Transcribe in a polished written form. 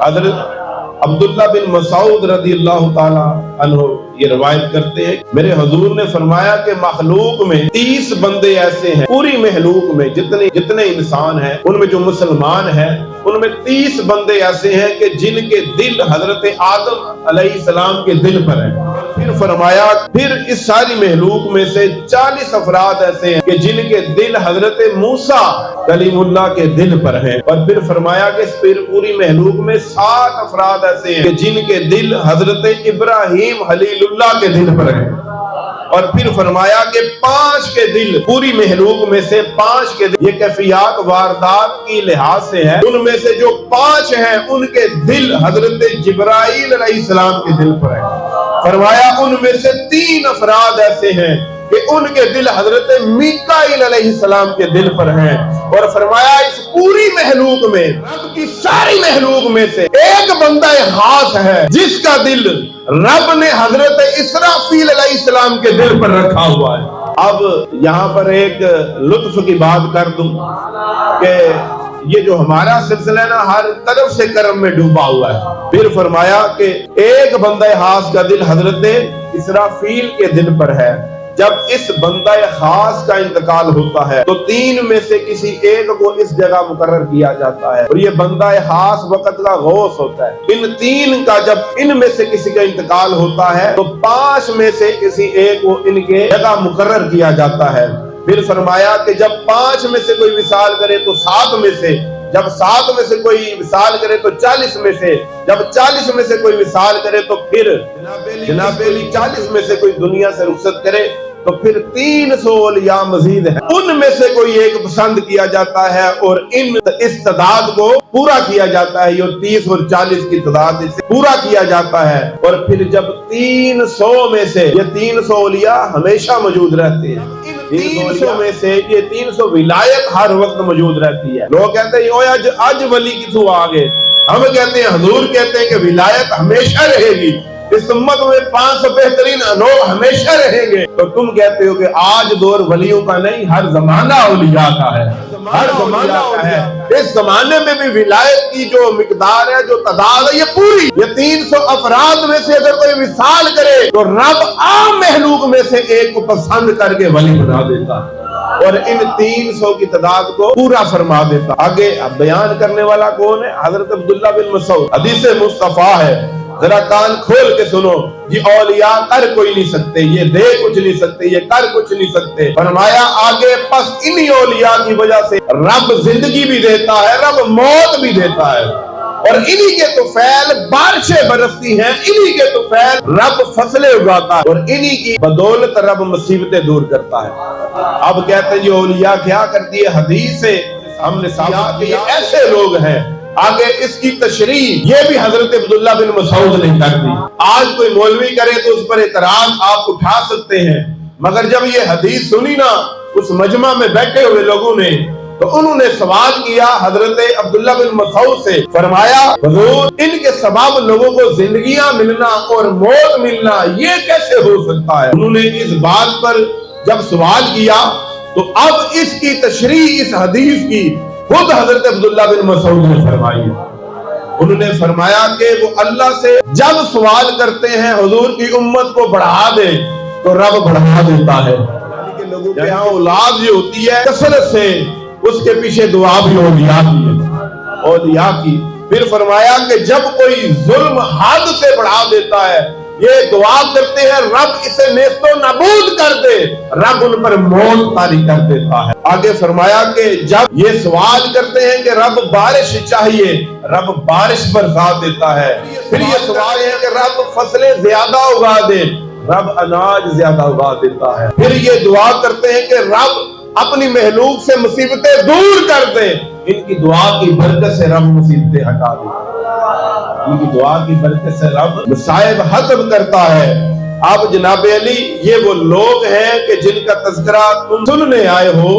حضرت عبداللہ بن مسعود رضی اللہ تعالیٰ عنہ یہ روایت کرتے ہیں، میرے حضور نے فرمایا کہ مخلوق میں 30 بندے ایسے ہیں، پوری مخلوق میں جتنے انسان ہیں ان میں جو مسلمان ہیں ان میں 30 بندے ایسے ہیں کہ جن کے دل حضرت آدم علیہ السلام کے دل پر ہیں۔ پھر فرمایا پھر اس ساری مخلوق میں سے 40 افراد ایسے ہیں کہ جن کے دل حضرت موسیٰ کلیم اللہ کے دل پر ہیں، اور پھر فرمایا کہ پھر پوری مخلوق میں 60 افراد ایسے ہیں کہ جن کے دل حضرت ابراہیم خلیل اللہ کے دل پر ہیں، اور پھر فرمایا کہ 5 کے دل پوری مخلوق میں سے 5 کے دل، یہ کیفیات واردات کی لحاظ سے ہے، ان میں سے جو 5 ہیں ان کے دل حضرت جبرائیل علیہ السلام کے دل پر ہیں۔ فرمایا ان میں سے 3 افراد ایسے ہیں کہ ان کے دل حضرت میکائیل علیہ السلام کے دل پر ہیں، اور فرمایا اس پوری مخلوق میں رب کی ساری مخلوق میں سے ایک بندہ خاص ہے جس کا دل رب نے حضرت اسرافیل علیہ السلام کے دل پر رکھا ہوا ہے۔ اب یہاں پر ایک لطف کی بات کر دوں کہ یہ جو ہمارا سلسلہ ہے نا ہر طرف سے کرم میں ڈوبا ہوا ہے۔ پھر فرمایا کہ ایک بندہ خاص کا دل حضرت اسرافیل کے دل پر ہے۔ جب اس بندہ خاص کا انتقال ہوتا ہے تو 3 میں سے کسی ایک کو اس جگہ مقرر کیا جاتا ہے، اور یہ بندہ خاص وقت کا غوث ہوتا ہے۔ ان 3 کا جب ان میں سے کسی کا انتقال ہوتا ہے تو 5 میں سے کسی ایک کو ان کے جگہ مقرر کیا جاتا ہے۔ پھر فرمایا کہ جب 5 میں سے کوئی وصال کرے تو 7 میں سے، جب 7 میں سے کوئی وصال کرے تو 40 میں سے، جب 40 میں سے کوئی وصال کرے تو پھر جناب علی 40 میں سے کوئی دنیا سے رخصت کرے تو پھر 300 اولیاء مزید ہیں، ان میں سے کوئی ایک پسند کیا جاتا ہے اور اس تعداد کو پورا کیا جاتا ہے، یہ 30 اور 40 کی تعداد سے پورا کیا جاتا ہے، اور پھر جب 300 میں سے یہ 300 اولیاء ہمیشہ موجود رہتے ہیں، 300 میں سے یہ 300 ولایت ہر وقت موجود رہتی ہے۔ لوگ کہتے ہیں اوہ آج ولی کتوں آگے، ہم کہتے ہیں حضور کہتے ہیں کہ ولایت ہمیشہ رہے گی، اس امت میں 500 بہترین لوگ ہمیشہ رہیں گے، تو تم کہتے ہو کہ آج دور ولیوں کا نہیں، ہر زمانہ اولیاء کا ہے، ہر زمانہ کا ہے۔ اس زمانے میں بھی ولایت کی جو مقدار ہے، جو تعداد ہے، یہ پوری، یہ 300 افراد میں سے اگر کوئی وصال کرے تو رب عام مخلوق میں سے ایک کو پسند کر کے ولی بنا دیتا اور ان 300 کی تعداد کو پورا فرما دیتا۔ آگے بیان کرنے والا کون ہے؟ حضرت عبداللہ بن مسعود، حدیث مصطفیٰ ہے، ذرا کان کھول کے سنو، یہ اولیاء کر کوئی نہیں سکتے، یہ دے کچھ نہیں سکتے، یہ کر کچھ نہیں سکتے۔ فرمایا آگے پس انہی اولیاء کی وجہ سے رب زندگی بھی دیتا ہے، رب موت بھی دیتا ہے، اور انہی کے طفیل بارشیں برستی ہیں، انہی کے طفیل رب فصلیں اگاتا ہے، اور انہی کی بدولت رب مصیبتیں دور کرتا ہے۔ اب کہتے ہیں یہ اولیاء کیا کرتی ہے؟ حدیث سے ہم نے ثابت کیا کہ یہ ایسے لوگ ہیں۔ آگے اس کی تشریح یہ بھی حضرت عبداللہ بن مسعود نے کر دی۔ آج کوئی مولوی کرے تو اس پر اعتراض آپ اٹھا سکتے ہیں، مگر جب یہ حدیث سنی نا اس مجمع میں بیٹھے ہوئے لوگوں نے تو انہوں نے سوال کیا حضرت عبداللہ بن مسعود سے، فرمایا حضور ان کے سبب لوگوں کو زندگیاں ملنا اور موت ملنا یہ کیسے ہو سکتا ہے؟ انہوں نے اس بات پر جب سوال کیا تو اب اس کی تشریح اس حدیث کی خود حضرت عبداللہ بن مسعود نے فرمائی ہے۔ انہوں نے فرمایا کہ وہ اللہ سے جب سوال کرتے ہیں حضور کی امت کو بڑھا دے تو رب بڑھا دیتا ہے، یعنی کہ لوگوں کے یہاں اولاد جو ہوتی ہے کثرت سے اس کے پیچھے دعا بھی اولیاء کی ہے، اولیاء کی۔ پھر فرمایا کہ جب کوئی ظلم حد سے بڑھا دیتا ہے یہ دعا کرتے ہیں رب اسے نیست و نابود کر دے، رب ان پر موت طاری کر دیتا ہے۔ آگے فرمایا کہ جب یہ سوال کرتے ہیں کہ رب بارش چاہیے، رب بارش برسا دیتا ہے۔ پھر یہ سوال ہے کہ رب فصلیں زیادہ اگا دے، رب اناج زیادہ اگا دیتا ہے۔ پھر یہ دعا کرتے ہیں کہ رب اپنی مخلوق سے مصیبتیں دور کر دے، ان کی دعا کی برکت سے رب مصیبتیں ہٹا دیتا ہے، ان کی دعا کی برکت سے رب مصائب ختم کرتا ہے۔ اب جناب علی یہ وہ لوگ ہیں کہ جن کا تذکرہ تم سننے آئے ہو،